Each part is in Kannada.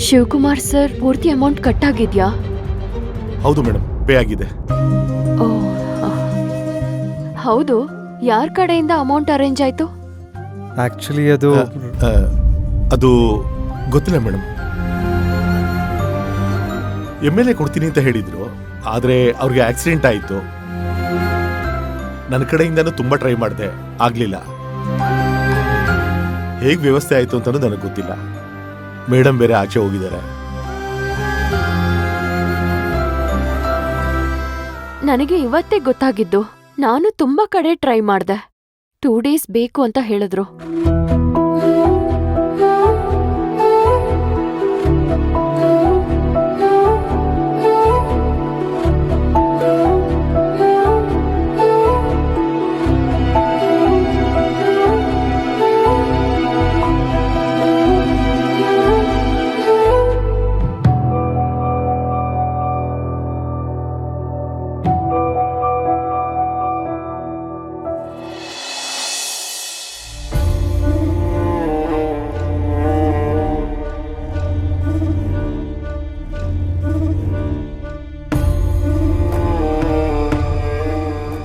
ಶಿವಕುಮಾರ್ ಸರ್ ಪೂರ್ತಿ ಅಮೌಂಟ್ ಕಟ್ ಆಗಿದ್ಯಾ? ಹೌದು ಮೇಡಮ್, ಪೇ ಆಗಿದೆ. ಓ, ಹೌದು. ಯಾರ ಕಡೆಯಿಂದ ಅಮೌಂಟ್ ಅರೇಂಜ್ ಆಯ್ತು? ಆಕ್ಚುಲಿ ಅದು ಅದು ಗೊತ್ತಿಲ್ಲ ಮೇಡಮ್. MLA ಕೊಡ್ತೀನಿ ಅಂತ ಹೇಳಿದ್ರು, ಆದ್ರೆ ಅವ್ರಿಗೆ ಆಕ್ಸಿಡೆಂಟ್ ಆಯ್ತು. ನನ್ನ ಕಡೆಯಿಂದನೂ ತುಂಬಾ ಟ್ರೈ ಮಾಡಿದೆ, ಆಗ್ಲಿಲ್ಲ. ಹೇಗ್ ವ್ಯವಸ್ಥೆ ಆಯ್ತು ಅಂತಾನೂ ನನಗೆ ಗೊತ್ತಿಲ್ಲ. ಮೇಡಮ್ ಬೇರೆ ಆಚೆ ಹೋಗಿದ್ದಾರೆ. ನನಗೆ ಇವತ್ತೇ ಗೊತ್ತಾಗಿದ್ದು. ನಾನು ತುಂಬಾ ಕಡೆ ಟ್ರೈ ಮಾಡ್ದೆ. 2 days ಬೇಕು ಅಂತ ಹೇಳಿದ್ರು.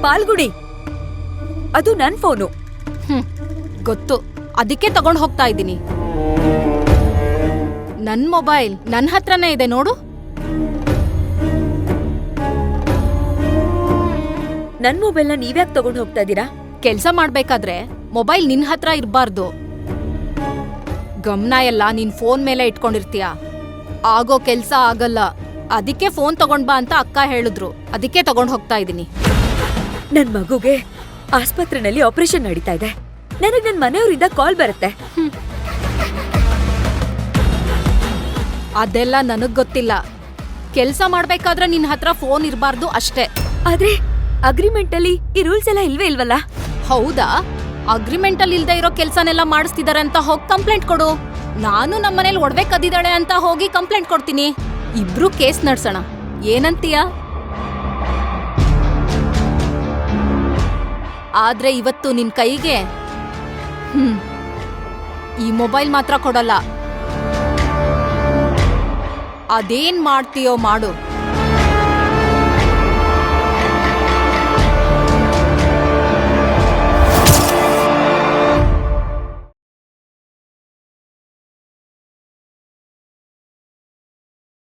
ಪಾಲ್ಗುಡಿ, ಅದು ನನ್ ಫೋನು. ಗೊತ್ತು, ಅದಕ್ಕೆ ತಗೊಂಡ್ ಹೋಗ್ತಾ ಇದ್ದೀನಿ. ನನ್ ಮೊಬೈಲ್ ನನ್ ಹತ್ರನೇ ಇದೆ ನೋಡು. ನನ್ ಮೊಬೈಲ್ನ ನೀವ್ಯಾಕ್ ತಗೊಂಡ್ ಹೋಗ್ತಾ ಇದೀರಾ? ಕೆಲ್ಸ ಮಾಡ್ಬೇಕಾದ್ರೆ ಮೊಬೈಲ್ ನಿನ್ ಹತ್ರ ಇರ್ಬಾರ್ದು. ಗಮನ ಎಲ್ಲ ನಿನ್ ಫೋನ್ ಮೇಲೆ ಇಟ್ಕೊಂಡಿರ್ತೀಯ, ಆಗೋ ಕೆಲ್ಸ ಆಗಲ್ಲ. ಅದಕ್ಕೆ ಫೋನ್ ತಗೊಂಡ್ ಬಾ ಅಂತ ಅಕ್ಕ ಹೇಳಿದ್ರು, ಅದಕ್ಕೆ ತಗೊಂಡ್ ಹೋಗ್ತಾ ಇದೀನಿ. ನನ್ ಮಗುಗೆ ಆಸ್ಪತ್ರೆನಲ್ಲಿ ಆಪರೇಷನ್ ನಡೀತಾ ಇದೆ. ನನಗ್ ನನ್ ಮನೆಯವರಿಂದ ಕಾಲ್ ಬರುತ್ತೆ. ಅದೆಲ್ಲ ನನಗ್ ಗೊತ್ತಿಲ್ಲ. ಕೆಲ್ಸ ಮಾಡ್ಬೇಕಾದ್ರೆ ನಿನ್ ಹತ್ರ ಫೋನ್ ಇರ್ಬಾರ್ದು ಅಷ್ಟೇ. ಆದ್ರೆ ಅಗ್ರಿಮೆಂಟ್ ಅಲ್ಲಿ ಈ ರೂಲ್ಸ್ ಎಲ್ಲ ಇಲ್ವೇ ಇಲ್ವಲ್ಲ? ಹೌದಾ? ಅಗ್ರಿಮೆಂಟ್ ಅಲ್ಲಿ ಇಲ್ದೇ ಇರೋ ಕೆಲ್ಸನೆಲ್ಲ ಮಾಡಿಸ್ತಿದಾರೆ ಅಂತ ಹೋಗಿ ಕಂಪ್ಲೇಂಟ್ ಕೊಡು. ನಾನು ನಮ್ಮನೇಲಿ ಒಡವೆ ಕದ್ದಿದ್ದಾಳೆ ಅಂತ ಹೋಗಿ ಕಂಪ್ಲೇಂಟ್ ಕೊಡ್ತೀನಿ. ಇಬ್ರು ಕೇಸ್ ನಡ್ಸೋಣ, ಏನಂತೀಯ? ಆದ್ರೆ ಇವತ್ತು ನಿನ್ ಕೈಗೆ ಈ ಮೊಬೈಲ್ ಮಾತ್ರ ಕೊಡಲ್ಲ. ಅದೇನ್ ಮಾಡ್ತೀಯೋ ಮಾಡು.